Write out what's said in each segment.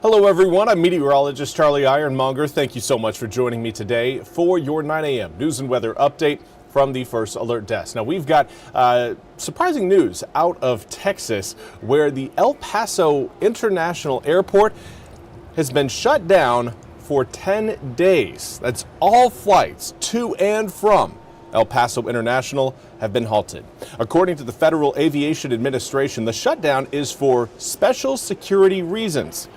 Hello everyone, I'm Meteorologist Charlie Ironmonger. Thank you so much for joining me today for your 9 a.m. news and weather update from the First Alert Desk. Now we've got surprising news out of Texas where the El Paso International Airport has been shut down for 10 days. That's all flights to and from El Paso International have been halted. According to the Federal Aviation Administration, the shutdown is for special security reasons.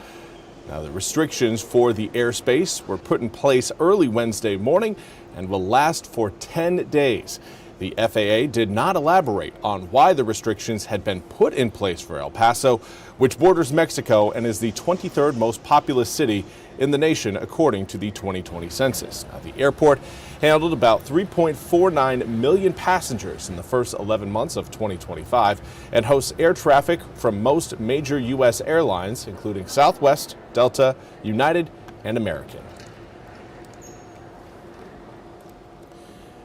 Now, the restrictions for the airspace were put in place early Wednesday morning and will last for 10 days. The FAA did not elaborate on why the restrictions had been put in place for El Paso, which borders Mexico and is the 23rd most populous city in the nation, according to the 2020 census. Now, the airport handled about 3.49 million passengers in the first 11 months of 2025 and hosts air traffic from most major U.S. airlines, including Southwest, Delta, United, and American.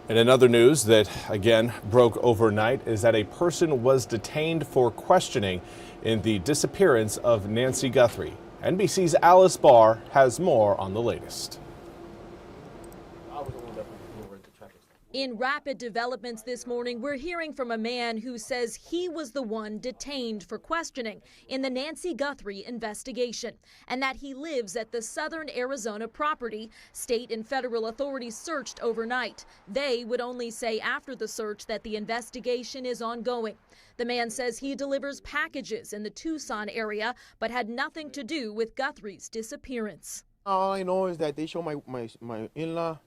And in other news that, again, broke overnight is that a person was detained for questioning in the disappearance of Nancy Guthrie. NBC's Alice Barr has more on the latest. In rapid developments this morning, we're hearing from a man who says he was the one detained for questioning in the Nancy Guthrie investigation, and that he lives at the Southern Arizona property state and federal authorities searched overnight. They would only say after the search that the investigation is ongoing. The man says he delivers packages in the Tucson area, but had nothing to do with Guthrie's disappearance. All I know is that they show my in-law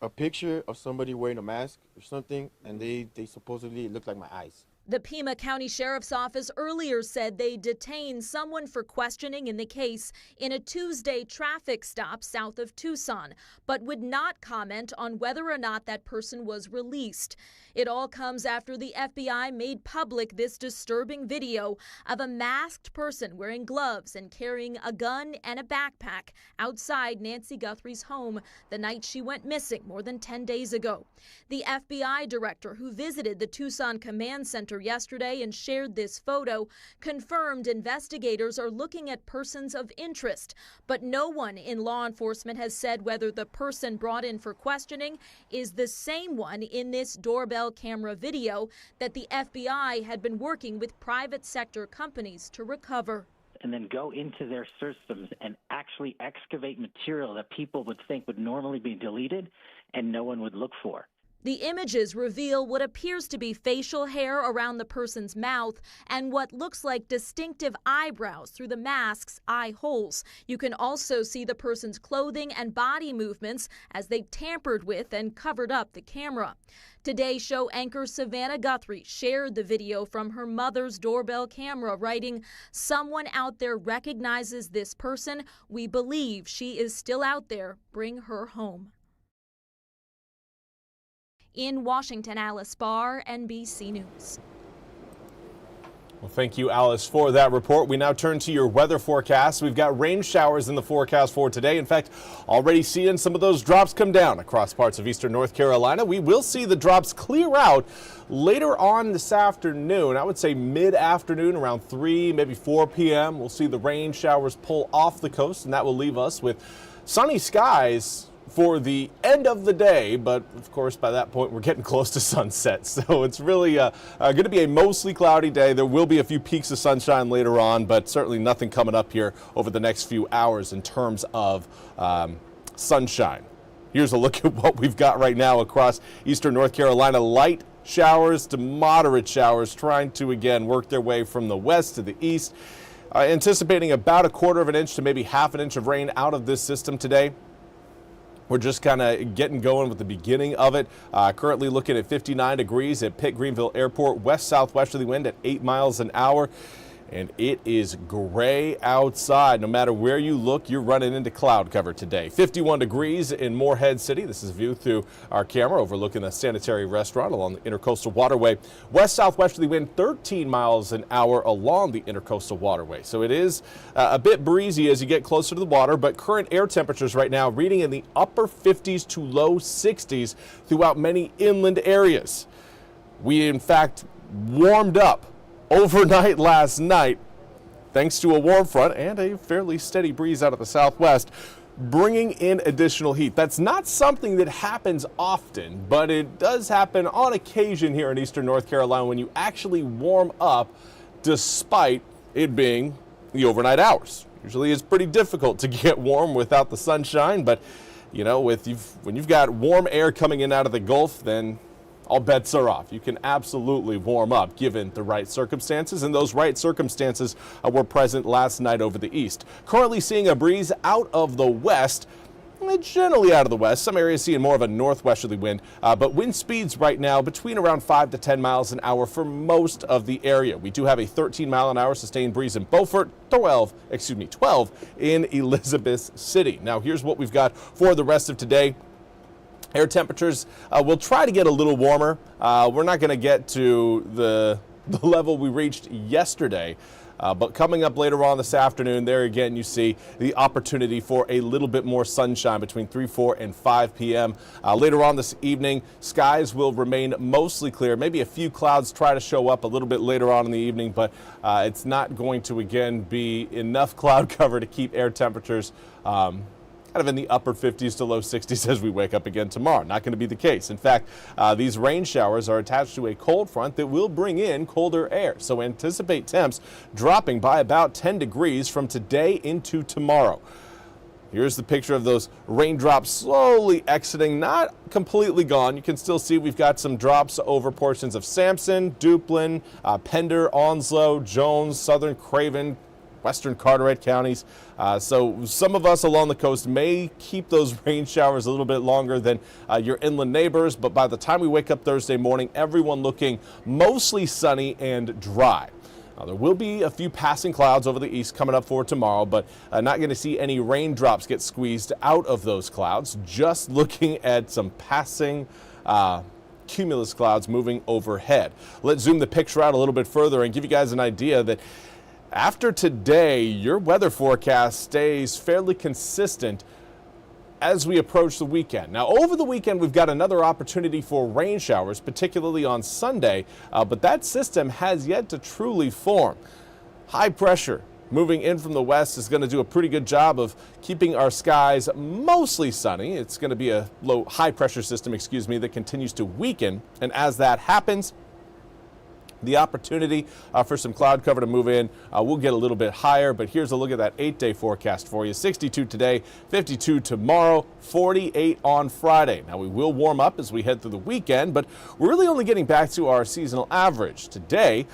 a picture of somebody wearing a mask or something, and they supposedly look like my eyes. The Pima County Sheriff's Office earlier said they detained someone for questioning in the case in a Tuesday traffic stop south of Tucson, but would not comment on whether or not that person was released. It all comes after the FBI made public this disturbing video of a masked person wearing gloves and carrying a gun and a backpack outside Nancy Guthrie's home the night she went missing more than 10 days ago. The FBI director who visited the Tucson Command Center yesterday and shared this photo confirmed investigators are looking at persons of interest, but no one in law enforcement has said whether the person brought in for questioning is the same one in this doorbell camera video that the FBI had been working with private sector companies to recover. And then go into their systems and actually excavate material that people would think would normally be deleted and no one would look for. The images reveal what appears to be facial hair around the person's mouth and what looks like distinctive eyebrows through the mask's eye holes. You can also see the person's clothing and body movements as they tampered with and covered up the camera. Today Show anchor Savannah Guthrie shared the video from her mother's doorbell camera, writing, "Someone out there recognizes this person. We believe she is still out there. Bring her home." In Washington, Alice Barr, NBC News. Well, thank you, Alice, for that report. We now turn to your weather forecast. We've got rain showers in the forecast for today. In fact, already seeing some of those drops come down across parts of eastern North Carolina. We will see the drops clear out later on this afternoon. I would say mid-afternoon, around 3, maybe 4 p.m. We'll see the rain showers pull off the coast, and that will leave us with sunny skies for the end of the day, but of course by that point we're getting close to sunset, so it's really going to be a mostly cloudy day. There will be a few peaks of sunshine later on, but certainly nothing coming up here over the next few hours in terms of sunshine. Here's a look at what we've got right now across eastern North Carolina. Light showers to moderate showers trying to again work their way from the west to the east. Anticipating about 1/4 of an inch to maybe 1/2 inch of rain out of this system today. We're just kind of getting going with the beginning of it. Currently looking at 59 degrees at Pitt Greenville Airport, west-southwesterly wind at 8 miles an hour. And it is gray outside. No matter where you look, you're running into cloud cover today. 51 degrees in Morehead City. This is a view through our camera overlooking the Sanitary Restaurant along the Intercoastal Waterway. West-southwesterly wind 13 miles an hour along the Intercoastal Waterway. So it is a bit breezy as you get closer to the water, but current air temperatures right now reading in the upper 50s to low 60s throughout many inland areas. We, in fact, warmed up overnight last night thanks to a warm front and a fairly steady breeze out of the southwest, bringing in additional heat. That's not something that happens often, but it does happen on occasion here in eastern North Carolina when you actually warm up despite it being the overnight hours. Usually it's pretty difficult to get warm without the sunshine, but you know, when you've got warm air coming in out of the Gulf, then all bets are off. You can absolutely warm up given the right circumstances, and those right circumstances were present last night over the east. Currently seeing a breeze out of the west, generally out of the west. Some areas seeing more of a northwesterly wind, but wind speeds right now between around 5 to 10 miles an hour for most of the area. We do have a 13-mile-an-hour sustained breeze in Beaufort, 12 in Elizabeth City. Now here's what we've got for the rest of today. Air temperatures will try to get a little warmer. We're not going to get to the level we reached yesterday, but coming up later on this afternoon, there again you see the opportunity for a little bit more sunshine between 3, 4, and 5 p.m. Later on this evening, skies will remain mostly clear. Maybe a few clouds try to show up a little bit later on in the evening, but it's not going to again be enough cloud cover to keep air temperatures kind of in the upper 50s to low 60s as we wake up again tomorrow. Not going to be the case. In fact, these rain showers are attached to a cold front that will bring in colder air. So anticipate temps dropping by about 10 degrees from today into tomorrow. Here's the picture of those raindrops slowly exiting, not completely gone. You can still see we've got some drops over portions of Sampson, Duplin, Pender, Onslow, Jones, Southern Craven, Western Carteret counties. So some of us along the coast may keep those rain showers a little bit longer than your inland neighbors, but by the time we wake up Thursday morning, everyone looking mostly sunny and dry. There will be a few passing clouds over the east coming up for tomorrow, but not going to see any raindrops get squeezed out of those clouds. Just looking at some passing cumulus clouds moving overhead. Let's zoom the picture out a little bit further and give you guys an idea that after today, your weather forecast stays fairly consistent as we approach the weekend. Now, over the weekend, we've got another opportunity for rain showers, particularly on Sunday, but that system has yet to truly form. High pressure moving in from the west is going to do a pretty good job of keeping our skies mostly sunny. It's going to be a high pressure system, that continues to weaken, and as that happens, the opportunity for some cloud cover to move in will get a little bit higher, but here's a look at that 8-day forecast for you. 62 today, 52 tomorrow, 48 on Friday. Now we will warm up as we head through the weekend, but we're really only getting back to our seasonal average. Today,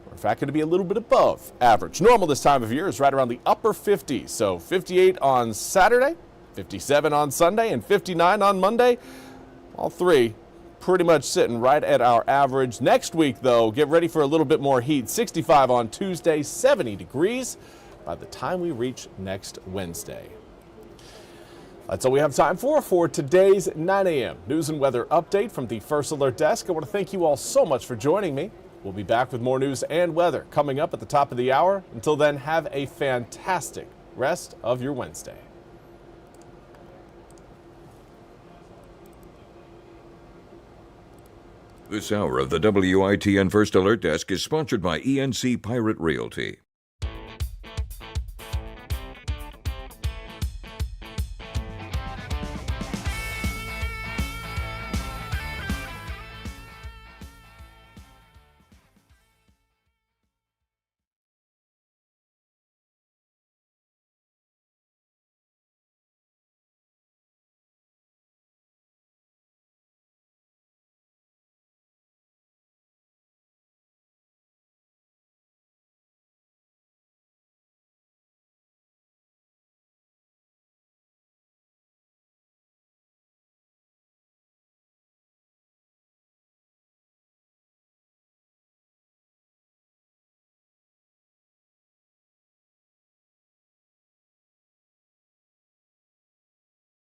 we're in fact going to be a little bit above average. Normal this time of year is right around the upper 50s, so 58 on Saturday, 57 on Sunday, and 59 on Monday. All three pretty much sitting right at our average. Next week, though, get ready for a little bit more heat. 65 on Tuesday, 70 degrees by the time we reach next Wednesday. That's all we have time for today's 9 a.m. news and weather update from the First Alert Desk. I want to thank you all so much for joining me. We'll be back with more news and weather coming up at the top of the hour. Until then, have a fantastic rest of your Wednesday. This hour of the WITN First Alert Desk is sponsored by ENC Pirate Realty.